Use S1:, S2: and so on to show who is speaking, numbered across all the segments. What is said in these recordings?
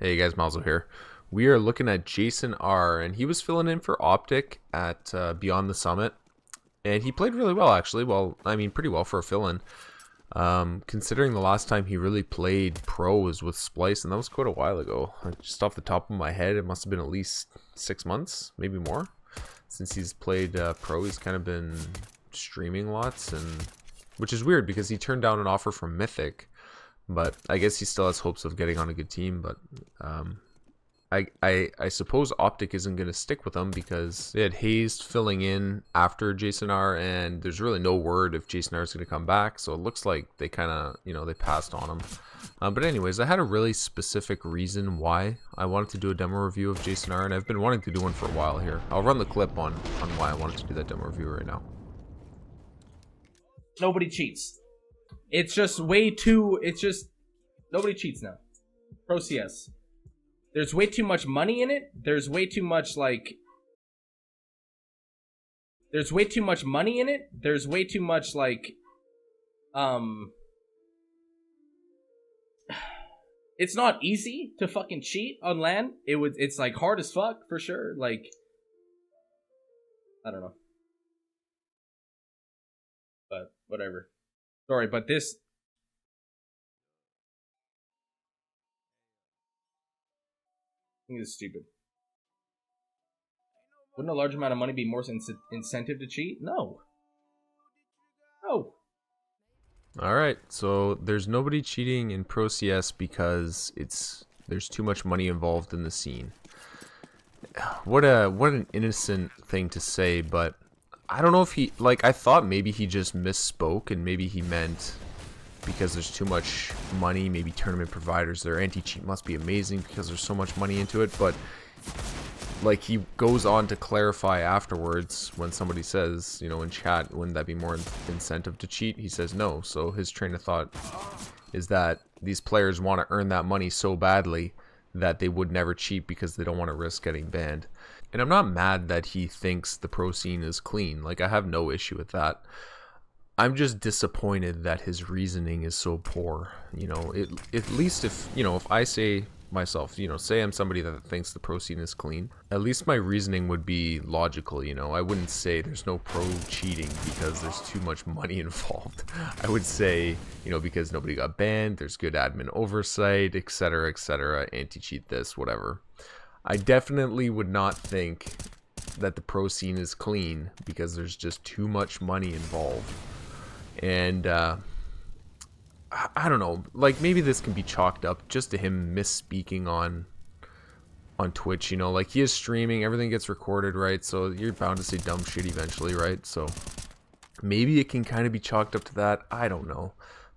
S1: Hey guys, Malzo here. We are looking at JasonR, and he was filling in for Optic at Beyond the Summit, and he played really well actually. Well, I mean, pretty well for a fill-in. Considering the last time he really played pro was with Splice, and that was quite a while ago. Just off the top of my head, it must have been at least 6 months, maybe more, since he's played pro. He's kind of been streaming lots, and which is weird because he turned down an offer from Mythic. But I guess he still has hopes of getting on a good team. But I suppose Optic isn't going to stick with him because they had Hazed filling in after JasonR, and there's really no word if JasonR is going to come back. So it looks like they kind of, they passed on him. But anyways, I had a really specific reason why I wanted to do a demo review of JasonR, and I've been wanting to do one for a while here. I'll run the clip on why I wanted to do that demo review right now.
S2: Nobody cheats. It's just way too. It's just nobody cheats now. Pro CS. There's way too much money in it. There's way too much There's way too much money in it. There's way too much It's not easy to fucking cheat on LAN. It's like hard as fuck for sure. I don't know. But whatever. Sorry, but this thing is stupid. Wouldn't a large amount of money be more incentive to cheat? No. No.
S1: Alright, so there's nobody cheating in Pro CS because there's too much money involved in the scene. What an innocent thing to say, but I don't know if he, I thought maybe he just misspoke and maybe he meant because there's too much money, maybe tournament providers, their anti-cheat must be amazing because there's so much money into it, but he goes on to clarify afterwards when somebody says, in chat, wouldn't that be more incentive to cheat? He says no, so his train of thought is that these players want to earn that money so badly that they would never cheat because they don't want to risk getting banned. And I'm not mad that he thinks the pro scene is clean. I have no issue with that. I'm just disappointed that his reasoning is so poor. At least if I say myself, say I'm somebody that thinks the pro scene is clean, at least my reasoning would be logical. I wouldn't say there's no pro cheating because there's too much money involved. I would say, because nobody got banned, there's good admin oversight, etc., etc., anti-cheat this, whatever. I definitely would not think that the pro scene is clean because there's just too much money involved. And I don't know, maybe this can be chalked up just to him misspeaking on Twitch, he is streaming, everything gets recorded, right? So you're bound to say dumb shit eventually, right? So maybe it can kind of be chalked up to that. I don't know.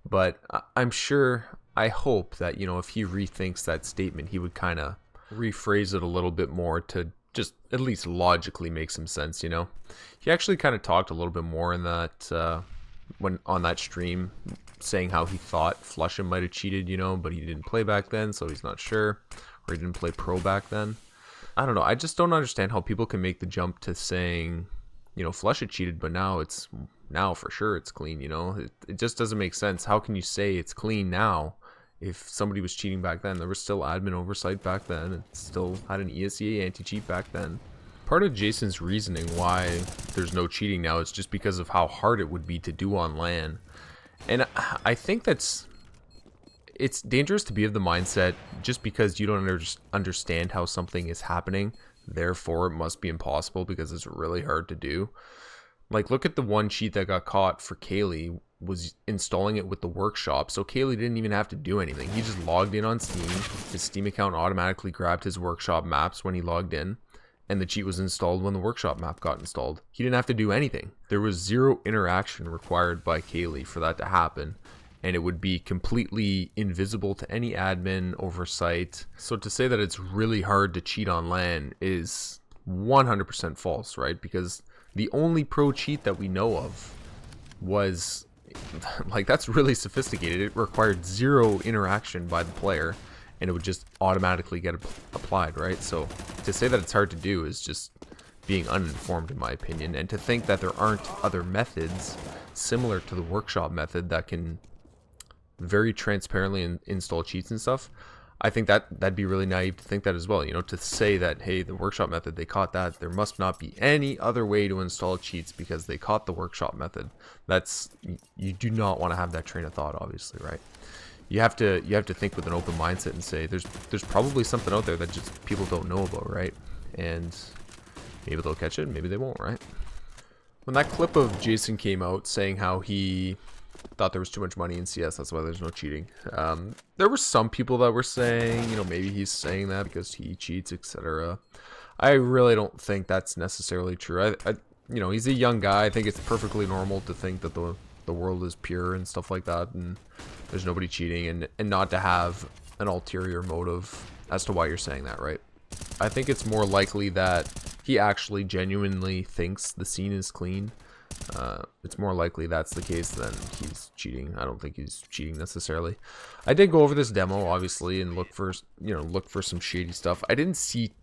S1: But I'm sure, I hope that, if he rethinks that statement, he would kind of rephrase it a little bit more to just at least logically make some sense. He actually kind of talked a little bit more in that when on that stream, saying how he thought Flush'em might have cheated, but he didn't play back then, so he's not sure, or he didn't play pro back then. I don't know, I just don't understand how people can make the jump to saying, Flush had cheated, but now for sure it's clean. It just doesn't make sense. How can you say it's clean now if somebody was cheating back then? There was still admin oversight back then, and still had an ESEA anti-cheat back then. Part of Jason's reasoning why there's no cheating now is just because of how hard it would be to do on LAN. And I think it's dangerous to be of the mindset just because you don't understand how something is happening, therefore it must be impossible because it's really hard to do. Look at the one cheat that got caught for Kaylee, was installing it with the workshop, so Kaylee didn't even have to do anything. He just logged in on Steam, his Steam account automatically grabbed his workshop maps when he logged in, and the cheat was installed when the workshop map got installed. He didn't have to do anything. There was zero interaction required by Kaylee for that to happen, and it would be completely invisible to any admin oversight. So to say that it's really hard to cheat on LAN is 100% false, right? Because the only pro cheat that we know of was that's really sophisticated. It required zero interaction by the player, and it would just automatically get applied, right? So to say that it's hard to do is just being uninformed, in my opinion. And to think that there aren't other methods similar to the workshop method that can very transparently install cheats and stuff, I think that'd be really naive to think that as well, you know, to say that, hey, the workshop method, they caught that, there must not be any other way to install cheats because they caught the workshop method. That's, you do not want to have that train of thought, obviously, right? You have to think with an open mindset and say there's probably something out there that just people don't know about, right? And maybe they'll catch it, maybe they won't, right? When that clip of Jason came out saying how he thought there was too much money in CS, that's why there's no cheating. There were some people that were saying, you know, maybe he's saying that because he cheats, etc. I really don't think that's necessarily true. You know, he's a young guy. I think it's perfectly normal to think that the world is pure and stuff like that, and there's nobody cheating, and not to have an ulterior motive as to why you're saying that, right? I think it's more likely that he actually genuinely thinks the scene is clean. It's more likely that's the case than he's cheating. I don't think he's cheating necessarily. I did go over this demo, obviously, and look for some shady stuff. I didn't see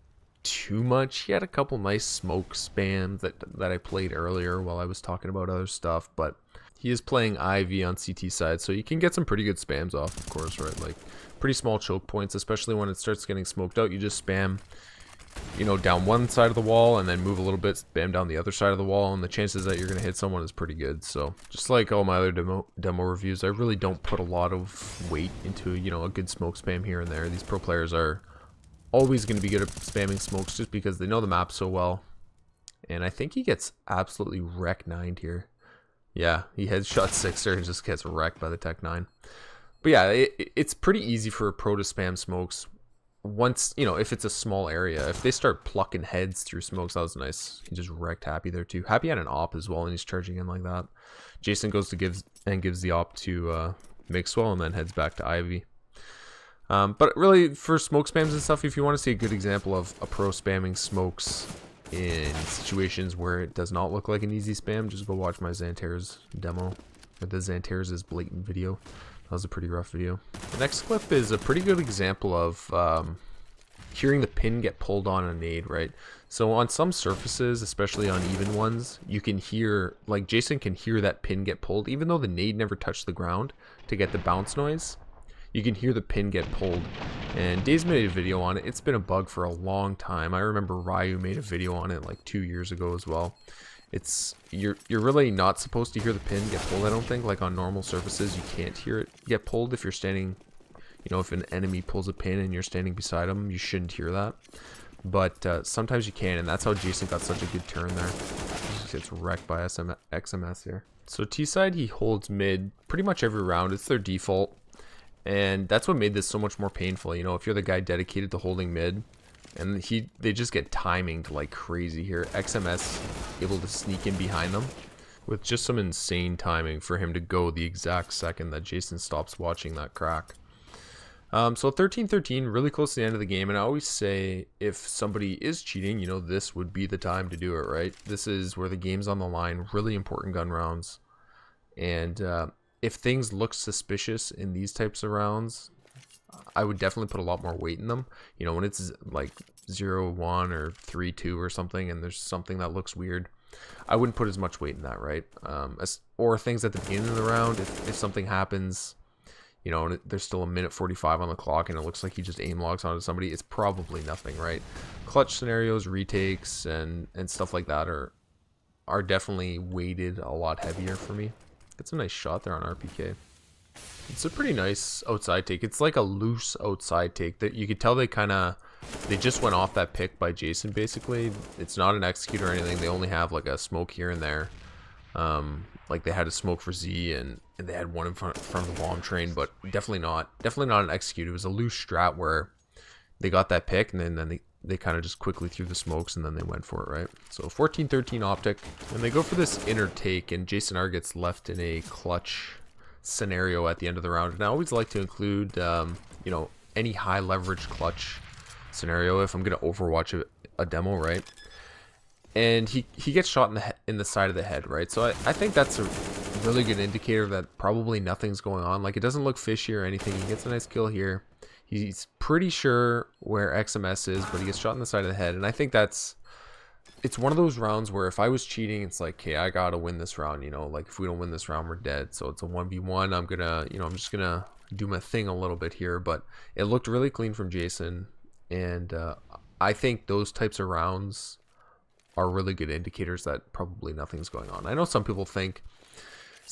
S1: too much. He had a couple nice smoke spams that I played earlier while I was talking about other stuff, but he is playing Ivy on CT side, so you can get some pretty good spams off, of course, right? Like pretty small choke points, especially when it starts getting smoked out. You just spam, you know, down one side of the wall and then move a little bit, spam down the other side of the wall, and the chances that you're going to hit someone is pretty good. So just like all my other demo reviews, I really don't put a lot of weight into, you know, a good smoke spam here and there. These pro players are always going to be good at spamming smokes just because they know the map so well. And I think he gets absolutely wreck 9'd here. Yeah, he headshot 6er and just gets wrecked by the Tech 9. But yeah, it's pretty easy for a pro to spam smokes once, you know, if it's a small area. If they start plucking heads through smokes, that was nice. He just wrecked Happy there too. Happy had an op as well, and he's charging in like that. Jason goes to gives the op to Mixwell, and then heads back to Ivy. But really, for smoke spams and stuff, if you want to see a good example of a pro spamming smokes in situations where it does not look like an easy spam, just go watch my Xanter's demo, or the Xanter's is blatant video. That was a pretty rough video. The next clip is a pretty good example of hearing the pin get pulled on a nade, right? So on some surfaces, especially on even ones, you can hear, like Jason can hear that pin get pulled, even though the nade never touched the ground to get the bounce noise. You can hear the pin get pulled, and Dave's made a video on it. It's been a bug for a long time. I remember Ryu made a video on it like 2 years ago as well. You're really not supposed to hear the pin get pulled, I don't think. Like on normal surfaces, you can't hear it get pulled if you're standing, you know, if an enemy pulls a pin and you're standing beside him, you shouldn't hear that. But sometimes you can, and that's how Jason got such a good turn there. He just gets wrecked by XMS here. So T-side, he holds mid pretty much every round. It's their default. And that's what made this so much more painful. You know, if you're the guy dedicated to holding mid, and they just get timinged like crazy here. XMS able to sneak in behind them with just some insane timing for him to go the exact second that Jason stops watching that crack. So 13-13, really close to the end of the game. And I always say if somebody is cheating, you know, this would be the time to do it, right? This is where the game's on the line, really important gun rounds. And if things look suspicious in these types of rounds, I would definitely put a lot more weight in them. You know, when it's like 0-1 or 3-2 or something, and there's something that looks weird, I wouldn't put as much weight in that, right? Or things at the beginning of the round, if something happens, you know, and there's still a minute 45 on the clock, and it looks like he just aim locks onto somebody, it's probably nothing, right? Clutch scenarios, retakes, and stuff like that are definitely weighted a lot heavier for me. It's a nice shot there on RPK. It's a pretty nice outside take. It's like a loose outside take that you could tell they just went off that pick by Jason, basically. It's not an execute or anything. They only have like a smoke here and there. Like they had a smoke for Z and they had one in front of the bomb train, but definitely not an execute. It was a loose strat where they got that pick and then they kind of just quickly threw the smokes and then they went for it, right? So 14-13 optic, and they go for this inner take, and JasonR gets left in a clutch scenario at the end of the round. And I always like to include you know, any high leverage clutch scenario if I'm gonna overwatch a demo, right? And he gets shot in the side of the head, right? So I think that's a really good indicator that probably nothing's going on. Like, it doesn't look fishy or anything. He gets a nice kill here. He's pretty sure where XMS is, but he gets shot in the side of the head. And I think it's one of those rounds where if I was cheating, it's like, okay, I gotta win this round, you know, like if we don't win this round, we're dead. So it's a 1v1. I'm just gonna do my thing a little bit here, but it looked really clean from Jason, and I think those types of rounds are really good indicators that probably nothing's going on. I know some people think,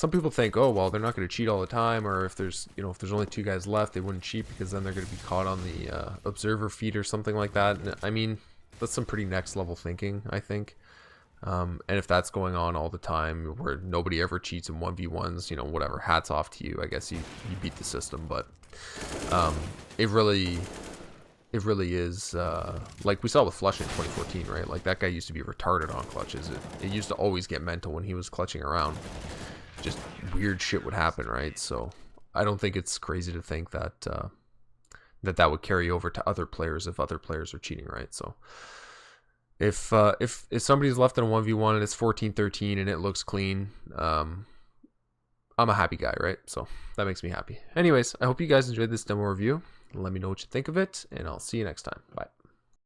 S1: oh well, they're not going to cheat all the time, or if there's only 2 guys left, they wouldn't cheat because then they're going to be caught on the observer feed or something like that. And, I mean, that's some pretty next level thinking, I think. And if that's going on all the time, where nobody ever cheats in 1v1s, whatever, hats off to you. I guess you beat the system, but it really is, like we saw with Flush in 2014, right? Like, that guy used to be retarded on clutches. It used to always get mental when he was clutching around. Just weird shit would happen, right? So I don't think it's crazy to think that that would carry over to other players if other players are cheating, right? So if somebody's left in a 1v1 and it's 14-13 and it looks clean, I'm a happy guy, right? So that makes me happy. Anyways, I hope you guys enjoyed this demo review. Let me know what you think of it, and I'll see you next time. Bye.